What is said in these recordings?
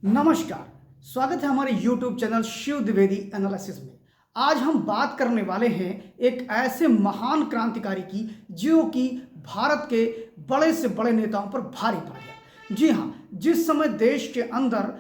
नमस्कार। स्वागत है हमारे YouTube channel Shiv Dwivedi analysis में। आज हम बात करने वाले हैं एक ऐसे महान क्रांतिकारी की जो कि भारत के बड़े से बड़े नेताओं पर भारी पड़ गया। जी हाँ, जिस समय देश के अंदर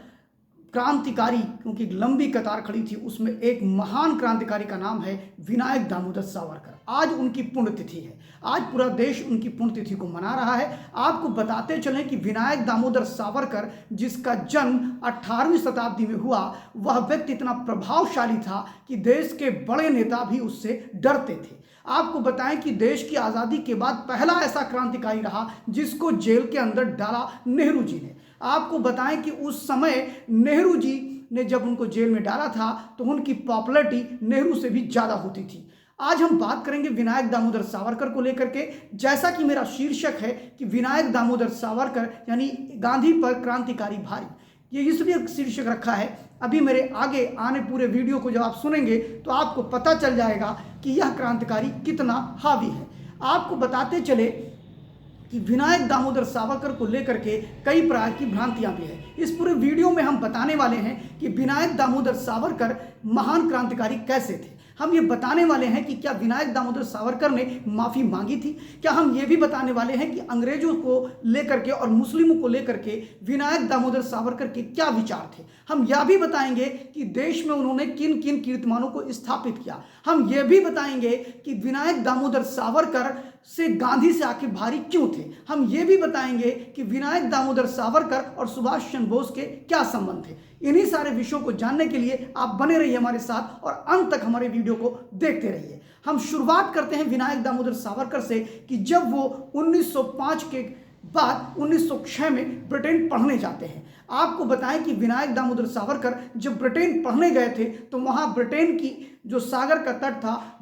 क्रांतिकारी क्योंकि लंबी कतार खड़ी थी, उसमें एक महान क्रांतिकारी का नाम है विनायक दामोदर सावरकर। आज उनकी पुण्यतिथि है। आज पूरा देश उनकी पुण्यतिथि को मना रहा है। आपको बताते चलें कि विनायक दामोदर सावरकर, जिसका जन्म 18वीं शताब्दी में हुआ, वह व्यक्ति इतना प्रभावशाली था कि देश के बड़े नेता भी उससे डरते थे। आपको बताएं कि देश की आज़ादी के बाद पहला ऐसा क्रांतिकारी रहा जिसको जेल के अंदर डाला नेहरू जी ने। आपको बताएं कि उस समय नेहरू जी ने जब उनको जेल में डाला था तो उनकी पॉपुलैरिटी नेहरू से भी ज़्यादा होती थी। आज हम बात करेंगे विनायक दामोदर सावरकर को लेकर के। जैसा कि मेरा शीर्षक है कि विनायक दामोदर सावरकर यानी गांधी पर क्रांतिकारी भारी, ये इसलिए शीर्षक रखा है। अभी मेरे आगे आने पूरे वीडियो को जब आप सुनेंगे तो आपको पता चल जाएगा कि यह क्रांतिकारी कितना हावी है। आपको बताते चले कि विनायक दामोदर सावरकर को लेकर के कई प्रकार की भ्रांतियां भी है। इस पूरे वीडियो में हम बताने वाले हैं कि विनायक दामोदर सावरकर महान क्रांतिकारी कैसे थे। हम ये बताने वाले हैं कि क्या विनायक दामोदर सावरकर ने माफ़ी मांगी थी। क्या हम ये भी बताने वाले हैं कि अंग्रेजों को लेकर के और मुस्लिमों को लेकर के विनायक दामोदर सावरकर के क्या विचार थे। हम यह भी बताएंगे कि देश में उन्होंने किन किन कीर्तिमानों को स्थापित किया। हम ये भी बताएंगे कि विनायक दामोदर सावरकर से गांधी से आखिर भारी क्यों थे। हम ये भी बताएंगे कि विनायक दामोदर सावरकर और सुभाष चंद्र बोस के क्या संबंध थे। इन्हीं सारे विषयों को जानने के लिए आप बने रहिए हमारे साथ और अंत तक हमारे वीडियो को देखते रहिए। हम शुरुआत करते हैं विनायक दामोदर सावरकर से कि जब वो 1905 के बाद 1906 में ब्रिटेन पढ़ने जाते हैं। आपको बताएं कि विनायक दामोदर सावरकर जब ब्रिटेन पढ़ने गए थे तो वहाँ ब्रिटेन की जो सागर का तट था,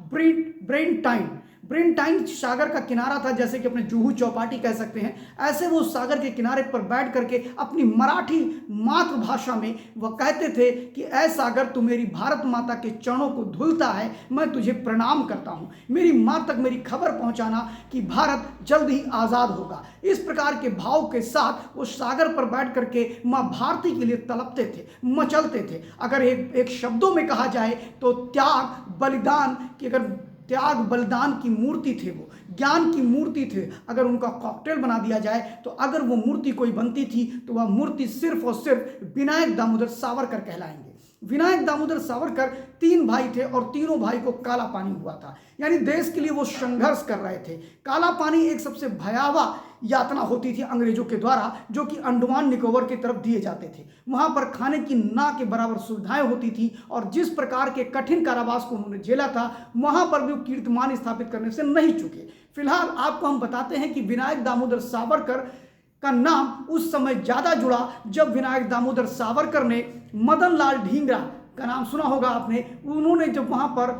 ब्रेंटाइन सागर का किनारा था, जैसे कि अपने जुहू चौपाटी कह सकते हैं। ऐसे वो सागर के किनारे पर बैठ करके अपनी मराठी मातृभाषा में वह कहते थे कि ऐ सागर, तू मेरी भारत माता के चरणों को धुलता है, मैं तुझे प्रणाम करता हूँ। मेरी माँ तक मेरी खबर पहुँचाना कि भारत जल्द ही आज़ाद होगा। इस प्रकार के भाव के साथ वो सागर पर बैठ करके माँ भारती के लिए तड़पते थे, मचलते थे। अगर एक शब्दों में कहा जाए तो त्याग बलिदान की, अगर त्याग बलिदान की मूर्ति थे, वो ज्ञान की मूर्ति थे। अगर उनका कॉकटेल बना दिया जाए तो अगर वो मूर्ति कोई बनती थी तो वह मूर्ति सिर्फ और सिर्फ विनायक दामोदर सावरकर कहलाएंगे। विनायक दामोदर सावरकर 3 भाई थे और तीनों भाई को काला पानी हुआ था, यानी देश के लिए वो संघर्ष कर रहे थे। काला पानी एक सबसे भयावह यातना होती थी अंग्रेजों के द्वारा, जो कि अंडमान निकोबार की तरफ दिए जाते थे। वहां पर खाने की ना के बराबर सुविधाएं होती थी और जिस प्रकार के कठिन कारावास को उन्होंने झेला था, वहां पर भी कीर्तिमान स्थापित करने से नहीं चुके। फिलहाल आपको हम बताते हैं कि विनायक दामोदर सावरकर का नाम उस समय ज़्यादा जुड़ा जब विनायक दामोदर सावरकर ने मदन लाल ढींगरा का नाम सुना होगा आपने। उन्होंने जब वहाँ पर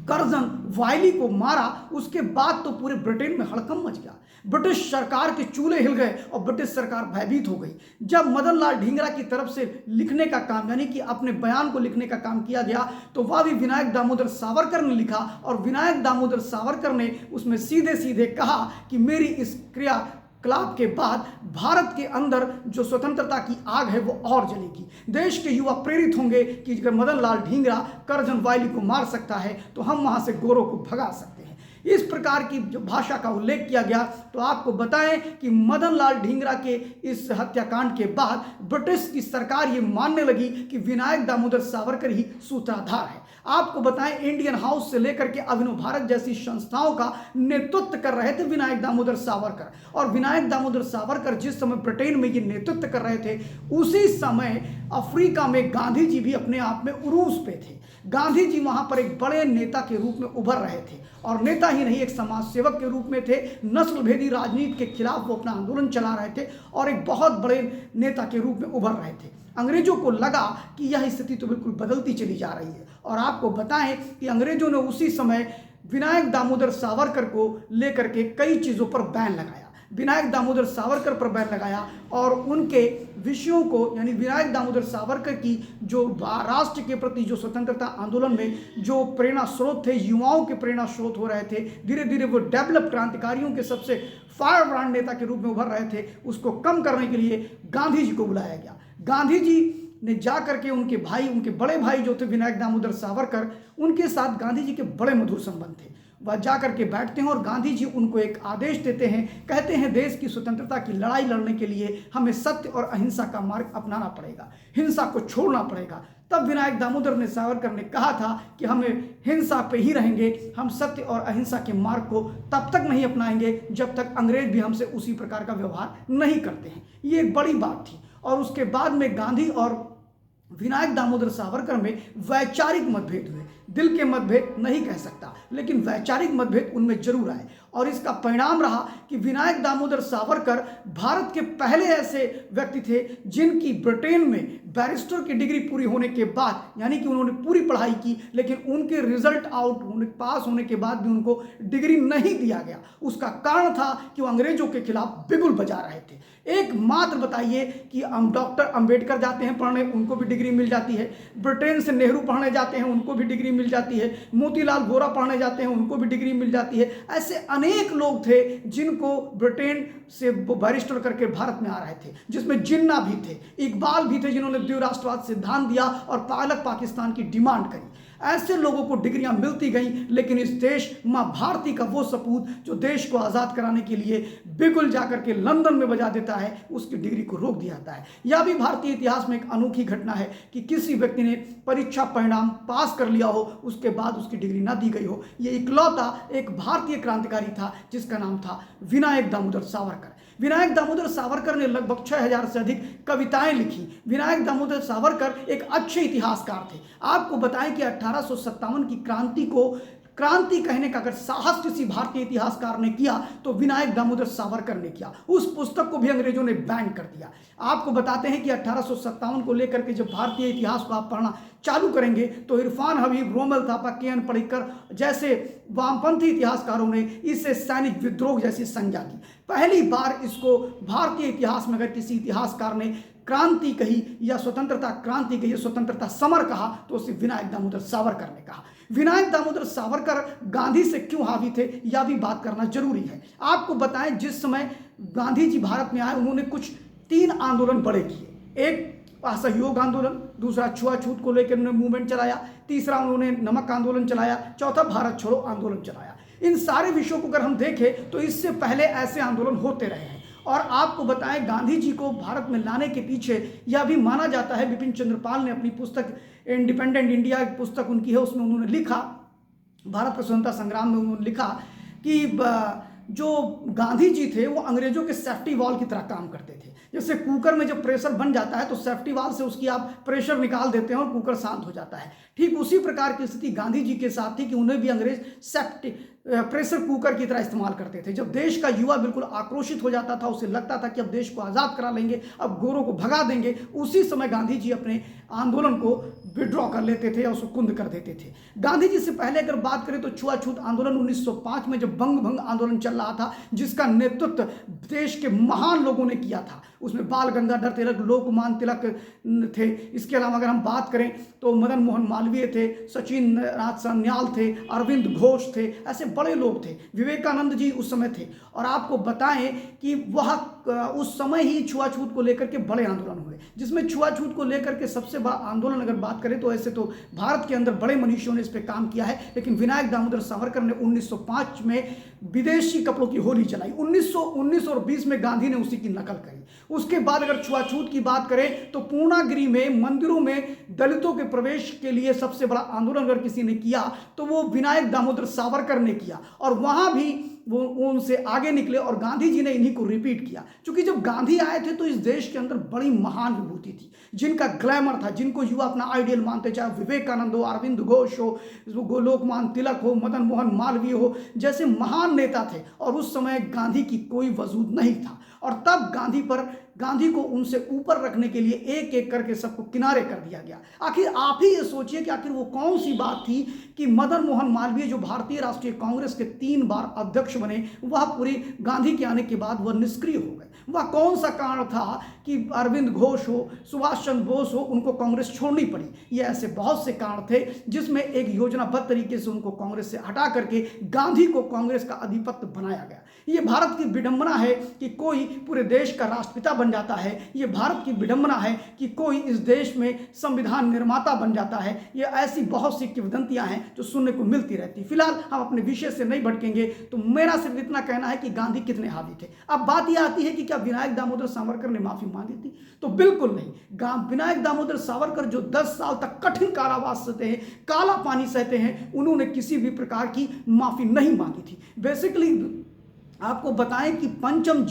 कर्जन वायली को मारा, उसके बाद तो पूरे ब्रिटेन में हड़कंप मच गया। ब्रिटिश सरकार के चूल्हे हिल गए और ब्रिटिश सरकार भयभीत हो गई। जब मदन लाल ढींगरा की तरफ से लिखने का काम, यानी कि अपने बयान को लिखने का काम किया गया, तो वह भी विनायक दामोदर सावरकर ने लिखा और विनायक दामोदर सावरकर ने उसमें सीधे सीधे कहा कि मेरी इस क्रियाकलाप के बाद भारत के अंदर जो स्वतंत्रता की आग है वो और जलेगी। देश के युवा प्रेरित होंगे कि अगर मदन लाल ढींगरा कर्जन वायली को मार सकता है तो हम वहां से गोरों को भगा सकते हैं। इस प्रकार की जो भाषा का उल्लेख किया गया। तो आपको बताएं कि मदन लाल ढींगरा के इस हत्याकांड के बाद ब्रिटिश की सरकार ये मानने लगी कि विनायक दामोदर सावरकर ही सूत्रधार है। आपको बताएं, इंडियन हाउस से लेकर के अभिनव भारत जैसी संस्थाओं का नेतृत्व कर रहे थे विनायक दामोदर सावरकर। और विनायक दामोदर सावरकर जिस समय ब्रिटेन में ये नेतृत्व कर रहे थे, उसी समय अफ्रीका में गांधी जी भी अपने आप में उरूज पे थे। गांधी जी वहां पर एक बड़े नेता के रूप में उभर रहे थे और नेता ही नहीं, एक समाज सेवक के रूप में थे। नस्ल भेदी राजनीति के खिलाफ वो अपना आंदोलन चला रहे थे और एक बहुत बड़े नेता के रूप में उभर रहे थे। अंग्रेजों को लगा कि यह स्थिति तो बिल्कुल बदलती चली जा रही है और आपको बताएं कि अंग्रेजों ने उसी समय विनायक दामोदर सावरकर को लेकर के कई चीज़ों पर बैन लगाया। विनायक दामोदर सावरकर पर बैन लगाया और उनके विषयों को, यानी विनायक दामोदर सावरकर की जो राष्ट्र के प्रति जो स्वतंत्रता आंदोलन में जो प्रेरणा स्रोत थे, युवाओं के प्रेरणा स्रोत हो रहे थे, धीरे धीरे वो डेवलप क्रांतिकारियों के सबसे फायर ब्रांड नेता के रूप में उभर रहे थे, उसको कम करने के लिए गांधी जी को बुलाया गया। गांधी जी ने जा करके उनके भाई, उनके बड़े भाई जो थे विनायक दामोदर सावरकर, उनके साथ गांधी जी के बड़े मधुर संबंध थे। वह जा करके बैठते हैं और गांधी जी उनको एक आदेश देते हैं, कहते हैं देश की स्वतंत्रता की लड़ाई लड़ने के लिए हमें सत्य और अहिंसा का मार्ग अपनाना पड़ेगा, हिंसा को छोड़ना पड़ेगा। तब विनायक दामोदर ने सावरकर ने कहा था कि हमें हिंसा पे ही रहेंगे, हम सत्य और अहिंसा के मार्ग को तब तक नहीं अपनाएंगे जब तक अंग्रेज भी हमसे उसी प्रकार का व्यवहार नहीं करते हैं। ये एक बड़ी बात थी। और उसके बाद में गांधी और विनायक दामोदर सावरकर में वैचारिक मतभेद हुए। दिल के मतभेद नहीं कह सकता, लेकिन वैचारिक मतभेद उनमें जरूर आए। और इसका परिणाम रहा कि विनायक दामोदर सावरकर भारत के पहले ऐसे व्यक्ति थे जिनकी ब्रिटेन में बैरिस्टर की डिग्री पूरी होने के बाद, यानी कि उन्होंने पूरी पढ़ाई की, लेकिन उनके रिजल्ट पास होने के बाद भी उनको डिग्री नहीं दिया गया। उसका कारण था कि वो अंग्रेजों के खिलाफ बिगुल बजा रहे थे। एकमात्र बताइए कि हम डॉक्टर अंबेडकर जाते हैं पढ़ने, उनको भी डिग्री मिल जाती है। ब्रिटेन से नेहरू पढ़ने जाते हैं, उनको भी डिग्री मिल जाती है। मोतीलाल वोरा पढ़ने जाते हैं, उनको भी डिग्री मिल जाती है। ऐसे अनेक लोग थे जिनको ब्रिटेन से बैरिस्टर करके भारत में आ रहे थे, जिसमें जिन्ना भी थे, इकबाल भी थे जिन्होंने द्विराष्ट्रवाद सिद्धांत दिया और अलग पाकिस्तान की डिमांड करी। ऐसे लोगों को डिग्रियां मिलती गईं, लेकिन इस देश मां भारती का वो सपूत जो देश को आज़ाद कराने के लिए बिगुल जाकर के लंदन में बजा देता है, उसकी डिग्री को रोक दिया जाता है। यह भी भारतीय इतिहास में एक अनोखी घटना है कि किसी व्यक्ति ने परीक्षा परिणाम पास कर लिया हो, उसके बाद उसकी डिग्री ना दी गई हो। ये इकलौता एक भारतीय क्रांतिकारी था जिसका नाम था विनायक दामोदर सावरकर। विनायक दामोदर सावरकर ने लगभग 6000 से अधिक कविताएं लिखी। विनायक दामोदर सावरकर एक अच्छे इतिहासकार थे। आपको बताएं कि 1857 की क्रांति कहने का अगर साहस किसी भारतीय इतिहासकार ने किया तो विनायक दामोदर सावरकर ने किया। उस पुस्तक को भी अंग्रेजों ने बैन कर दिया। आपको बताते हैं कि 1857 को लेकर के जब भारतीय इतिहास को आप पढ़ना चालू करेंगे तो इरफान हबीब, रोमल थापा, के.एन. पडिक्कर जैसे वामपंथी इतिहासकारों ने इसे सैनिक विद्रोह जैसी संज्ञा दी। पहली बार इसको भारतीय इतिहास में अगर किसी इतिहासकार ने क्रांति कही या स्वतंत्रता क्रांति कही, स्वतंत्रता समर कहा, तो उसे विनायक दामोदर सावरकर ने कहा। विनायक दामोदर सावरकर गांधी से क्यों हावी थे, यह भी बात करना जरूरी है। आपको बताएं, जिस समय गांधी जी भारत में आए, उन्होंने कुछ 3 आंदोलन बड़े किए। एक असहयोग आंदोलन, दूसरा छुआछूत को लेकर उन्होंने मूवमेंट चलाया, तीसरा उन्होंने नमक आंदोलन चलाया, चौथा भारत छोड़ो आंदोलन चलाया। इन सारे विषयों को अगर हम देखें तो इससे पहले ऐसे आंदोलन होते रहे हैं। और आपको बताएं, गांधी जी को भारत में लाने के पीछे यह भी माना जाता है, बिपिन चंद्र पाल ने अपनी पुस्तक इंडिपेंडेंट इंडिया, एक पुस्तक उनकी है, उसमें उन्होंने लिखा, भारत का स्वतंत्रता संग्राम में उन्होंने लिखा कि जो गांधी जी थे वो अंग्रेजों के सेफ्टी वॉल की तरह काम करते थे। जैसे कुकर में जब प्रेशर बन जाता है तो सेफ्टी वॉल से उसकी आप प्रेशर निकाल देते हैं और कुकर शांत हो जाता है। ठीक उसी प्रकार की स्थिति गांधी जी के साथ थी कि उन्हें भी अंग्रेज प्रेशर कुकर की तरह इस्तेमाल करते थे। जब देश का युवा बिल्कुल आक्रोशित हो जाता था, उसे लगता था कि अब देश को आज़ाद करा लेंगे, अब गोरों को भगा देंगे, उसी समय गांधी जी अपने आंदोलन को विड्रॉ कर लेते थे या उसको कुंद कर देते थे। गांधी जी से पहले अगर बात करें तो छुआछूत आंदोलन 1905 में जब बंग भंग आंदोलन चल रहा था, जिसका नेतृत्व देश के महान लोगों ने किया था, उसमें बाल गंगाधर तिलक, लोकमान्य तिलक थे। इसके अलावा अगर हम बात करें तो मदन मोहन मालवीय थे, सचिन नाथ सान्याल थे, अरविंद घोष थे, ऐसे बड़े लोग थे। विवेकानंद जी उस समय थे। और आपको बताएं कि वह उस समय ही छुआछूत को लेकर के बड़े आंदोलन हुए, जिसमें छुआछूत को लेकर के सबसे बड़ा आंदोलन अगर बात करें तो ऐसे तो भारत के अंदर बड़े मनीषियों ने इस पर काम किया है, लेकिन विनायक दामोदर सावरकर ने 1905 में विदेशी कपड़ों की होली चलाई। 1919 और 20 में गांधी ने उसी की नकल करी। उसके बाद अगर छुआछूत की बात करें तो पूर्णागिरी में मंदिरों में दलितों के प्रवेश के लिए सबसे बड़ा आंदोलन अगर किसी ने किया तो वो विनायक दामोदर सावरकर ने किया। और वहां भी वो उनसे आगे निकले और गांधी जी ने इन्हीं को रिपीट किया। क्योंकि जब गांधी आए थे तो इस देश के अंदर बड़ी महान विभूति थी, जिनका ग्लैमर था, जिनको युवा अपना आइडियल मानते, चाहे विवेकानंद हो, अरविंद घोष हो, लोकमान्य तिलक हो, मदन मोहन मालवीय हो, जैसे महान नेता थे। और उस समय गांधी की कोई वजूद नहीं था। और तब गांधी को उनसे ऊपर रखने के लिए एक एक करके सबको किनारे कर दिया गया। आखिर आप ही ये सोचिए कि आखिर वो कौन सी बात थी कि मदन मोहन मालवीय जो भारतीय राष्ट्रीय कांग्रेस के 3 बार अध्यक्ष बने, वह पूरी गांधी के आने के बाद वह निष्क्रिय हो गए। वह कौन सा कारण था कि अरविंद घोष हो, सुभाष चंद्र बोस हो, उनको कांग्रेस छोड़नी पड़ी? ये ऐसे बहुत से कारण थे जिसमें एक योजनाबद्ध तरीके से उनको कांग्रेस से हटा करके गांधी को कांग्रेस का अधिपत्य बनाया गया। ये भारत की विडंबना है कि कोई पूरे देश का राष्ट्रपिता बन जाता है। ये भारत की विडंबना है कि कोई इस देश में संविधान निर्माता बन जाता है। ये ऐसी बहुत सी किंवदंतियां हैं जो सुनने को मिलती रहती। फिलहाल हम अपने विषय से नहीं भटकेंगे, तो मेरा सिर्फ इतना कहना है कि गांधी कितने हावी थे। अब बात यह आती है कि क्या विनायक दामोदर सावरकर ने माफी मांगी थी? तो बिल्कुल नहीं। विनायक दामोदर सावरकर जो 10 साल तक कठिन कारावास सहते हैं, काला पानी सहते हैं, उन्होंने किसी भी प्रकार की माफी नहीं मांगी थी। बेसिकली आपको बताएं कि पंचम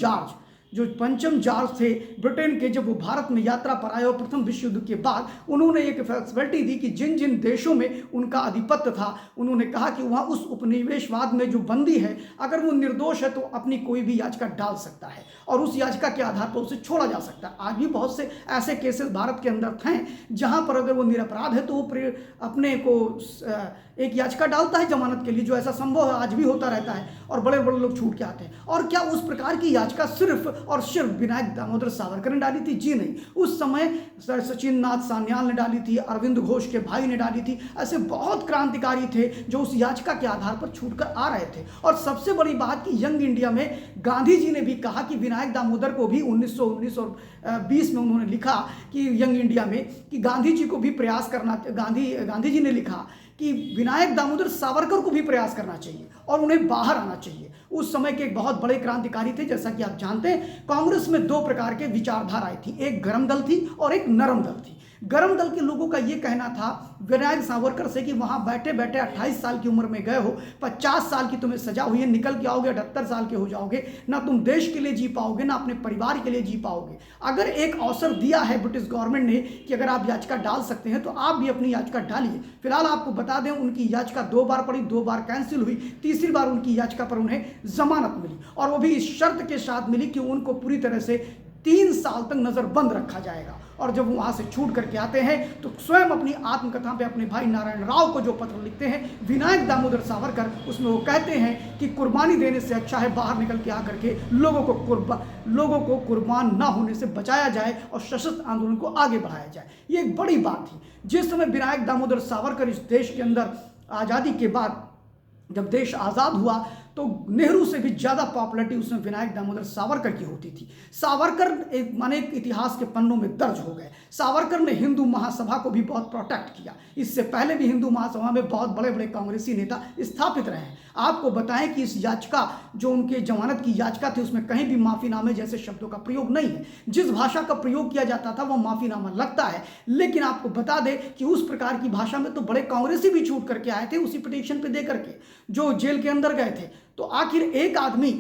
जॉर्ज थे ब्रिटेन के, जब वो भारत में यात्रा पर आए और प्रथम विश्व युद्ध के बाद उन्होंने एक फ्लेक्सिबिलिटी दी कि जिन जिन देशों में उनका आधिपत्य था, उन्होंने कहा कि वहाँ उस उपनिवेशवाद में जो बंदी है, अगर वो निर्दोष है तो अपनी कोई भी याचिका डाल सकता है और उस याचिका के आधार पर उसे छोड़ा जा सकता है। आज भी बहुत से ऐसे केसेस भारत के अंदर हैं जहाँ पर अगर वो निरपराध है तो वो अपने को एक याचिका डालता है जमानत के लिए, जो ऐसा संभव है, आज भी होता रहता है, और बड़े बड़े लोग छूट के आते हैं। और क्या उस प्रकार की याचिका सिर्फ और सिर्फ विनायक दामोदर सावरकर ने डाली थी? जी नहीं। उस समय सचिन नाथ सान्याल ने डाली थी, अरविंद घोष के भाई ने डाली थी। ऐसे बहुत क्रांतिकारी थे जो उस याचिका के आधार पर छूट कर आ रहे थे। और सबसे बड़ी बात कि यंग इंडिया में गांधी जी ने भी कहा कि विनायक दामोदर को भी 1919 और 20 में उन्होंने लिखा कि यंग इंडिया में कि गांधी जी को भी प्रयास करना, गांधी जी ने लिखा कि विनायक दामोदर सावरकर को भी प्रयास करना चाहिए और उन्हें बाहर आना चाहिए। उस समय के एक बहुत बड़े क्रांतिकारी थे। जैसा कि आप जानते हैं, कांग्रेस में 2 प्रकार के विचारधाराएं थी, एक गर्म दल थी और एक नरम दल थी। गर्म दल के लोगों का ये कहना था विनायक सावरकर से कि वहाँ बैठे बैठे 28 साल की उम्र में गए हो, 50 साल की तुम्हें सजा हुई है, निकल के आओगे 78 साल के हो जाओगे, ना तुम देश के लिए जी पाओगे ना अपने परिवार के लिए जी पाओगे। अगर एक अवसर दिया है ब्रिटिश गवर्नमेंट ने कि अगर आप याचिका डाल सकते हैं तो आप भी अपनी याचिका डालिए। फिलहाल आपको बता दें, उनकी याचिका 2 बार पड़ी, 2 बार कैंसिल हुई, तीसरी बार उनकी याचिका पर उन्हें जमानत मिली और वो भी इस शर्त के साथ मिली कि उनको पूरी तरह से 3 साल तक नजरबंद रखा जाएगा। और जब वो वहाँ से छूट करके आते हैं तो स्वयं अपनी आत्मकथा पे अपने भाई नारायण राव को जो पत्र लिखते हैं विनायक दामोदर सावरकर, उसमें वो कहते हैं कि कुर्बानी देने से अच्छा है बाहर निकल के आकर के लोगों को कुर्बान ना होने से बचाया जाए और सशस्त्र आंदोलन को आगे बढ़ाया जाए। ये एक बड़ी बात थी। जिस समय विनायक दामोदर सावरकर इस देश के अंदर आज़ादी के बाद जब देश आज़ाद हुआ तो नेहरू से भी ज़्यादा पॉपुलरिटी उसमें विनायक दामोदर सावरकर की होती थी। सावरकर एक इतिहास के पन्नों में दर्ज हो गए। सावरकर ने हिंदू महासभा को भी बहुत प्रोटेक्ट किया। इससे पहले भी हिंदू महासभा में बहुत बड़े बड़े कांग्रेसी नेता स्थापित रहे हैं। आपको बताएं कि इस याचिका, जो उनके जमानत की याचिका थी, उसमें कहीं भी माफीनामे जैसे शब्दों का प्रयोग नहीं है। जिस भाषा का प्रयोग किया जाता था वो माफीनामा लगता है, लेकिन आपको बता दें कि उस प्रकार की भाषा में तो बड़े कांग्रेसी भी छूट करके आए थे उसी पिटीशन पे दे करके, जो जेल के अंदर गए थे। तो आखिर एक आदमी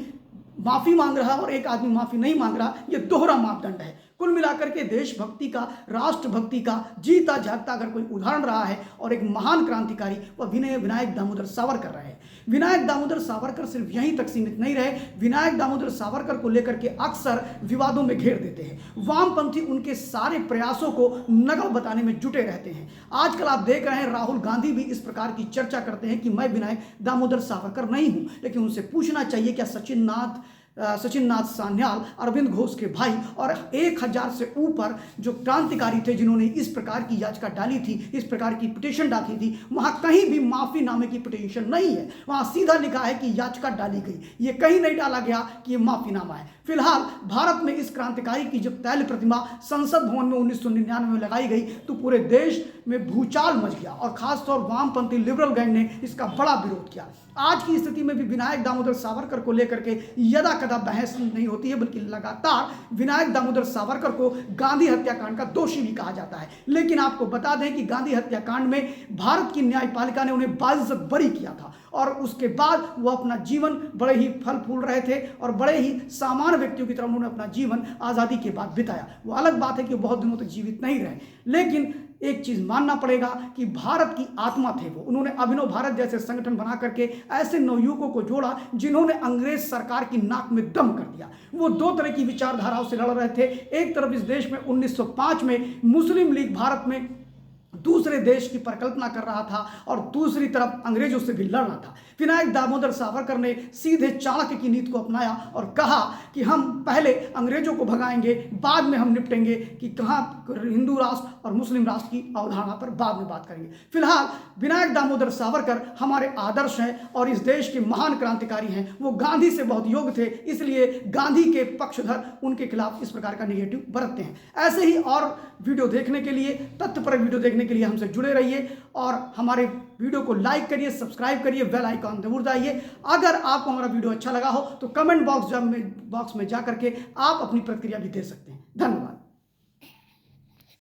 माफी मांग रहा और एक आदमी माफी नहीं मांग रहा, ये दोहरा मापदंड है। कुल मिलाकर के देशभक्ति का, राष्ट्रभक्ति का जीता जागता अगर कोई उदाहरण रहा है और एक महान क्रांतिकारी, वह विनायक दामोदर सावरकर रहे हैं। विनायक दामोदर सावरकर सिर्फ यहीं तक सीमित नहीं रहे। विनायक दामोदर सावरकर को लेकर के अक्सर विवादों में घेर देते हैं। वामपंथी उनके सारे प्रयासों को नकल बताने में जुटे रहते हैं। आजकल आप देख रहे हैं राहुल गांधी भी इस प्रकार की चर्चा करते हैं कि मैं विनायक दामोदर सावरकर नहीं हूं, लेकिन उनसे पूछना चाहिए क्या सचिन नाथ सान्याल, अरविंद घोष के भाई और 1000 से ऊपर जो क्रांतिकारी थे जिन्होंने इस प्रकार की याचिका डाली थी, इस प्रकार की पिटीशन डाली थी, वहां कहीं भी माफी नामे की पिटीशन नहीं है। वहां सीधा लिखा है कि याचिका डाली गई, ये कहीं नहीं डाला गया कि ये माफीनामा है। फिलहाल भारत में इस क्रांतिकारी की जब तैल प्रतिमा संसद भवन में 1999 में लगाई गई तो पूरे देश में भूचाल मच गया और खासतौर वामपंथी लिबरल गैंग ने इसका बड़ा विरोध किया। आज की स्थिति में भी विनायक दामोदर सावरकर को लेकर के यदा कदा बहस नहीं होती है, बल्कि लगातार विनायक दामोदर सावरकर को गांधी हत्याकांड का दोषी भी कहा जाता है। लेकिन आपको बता दें कि गांधी हत्याकांड में भारत की न्यायपालिका ने उन्हें बाइज्जत बरी किया था और उसके बाद वो अपना जीवन बड़े ही फल फूल रहे थे और बड़े ही सामान्य व्यक्तियों की तरह उन्होंने अपना जीवन आज़ादी के बाद बिताया। वो अलग बात है कि वो बहुत दिनों तक जीवित नहीं रहे, लेकिन एक चीज मानना पड़ेगा कि भारत की आत्मा थे वो। उन्होंने अभिनव भारत जैसे संगठन बना करके ऐसे नवयुवकों को जोड़ा जिन्होंने अंग्रेज सरकार की नाक में दम कर दिया। वो 2 तरह की विचारधाराओं से लड़ रहे थे। एक तरफ इस देश में 1905 में मुस्लिम लीग भारत में दूसरे देश की परिकल्पना कर रहा था और दूसरी तरफ अंग्रेजों से भी लड़ रहा था। विनायक दामोदर सावरकर ने सीधे चाणक्य की नीति को अपनाया और कहा कि हम पहले अंग्रेजों को भगाएंगे, बाद में हम निपटेंगे कि कहाँ हिंदू राष्ट्र और मुस्लिम राष्ट्र की अवधारणा पर बाद में बात करेंगे। फिलहाल विनायक दामोदर सावरकर हमारे आदर्श हैं और इस देश के महान क्रांतिकारी हैं। वो गांधी से बहुत योग्य थे, इसलिए गांधी के पक्षधर उनके खिलाफ इस प्रकार का निगेटिव बरतते हैं। ऐसे ही और वीडियो देखने के लिए, तथ्यपरक वीडियो देखने के लिए हमसे जुड़े रहिए और हमारे वीडियो को लाइक करिए, सब्सक्राइब करिए, बेल आइकॉन जरूर दबाइए। अगर आपको हमारा वीडियो अच्छा लगा हो तो कमेंट बॉक्स में जा करके आप अपनी प्रतिक्रिया भी दे सकते हैं।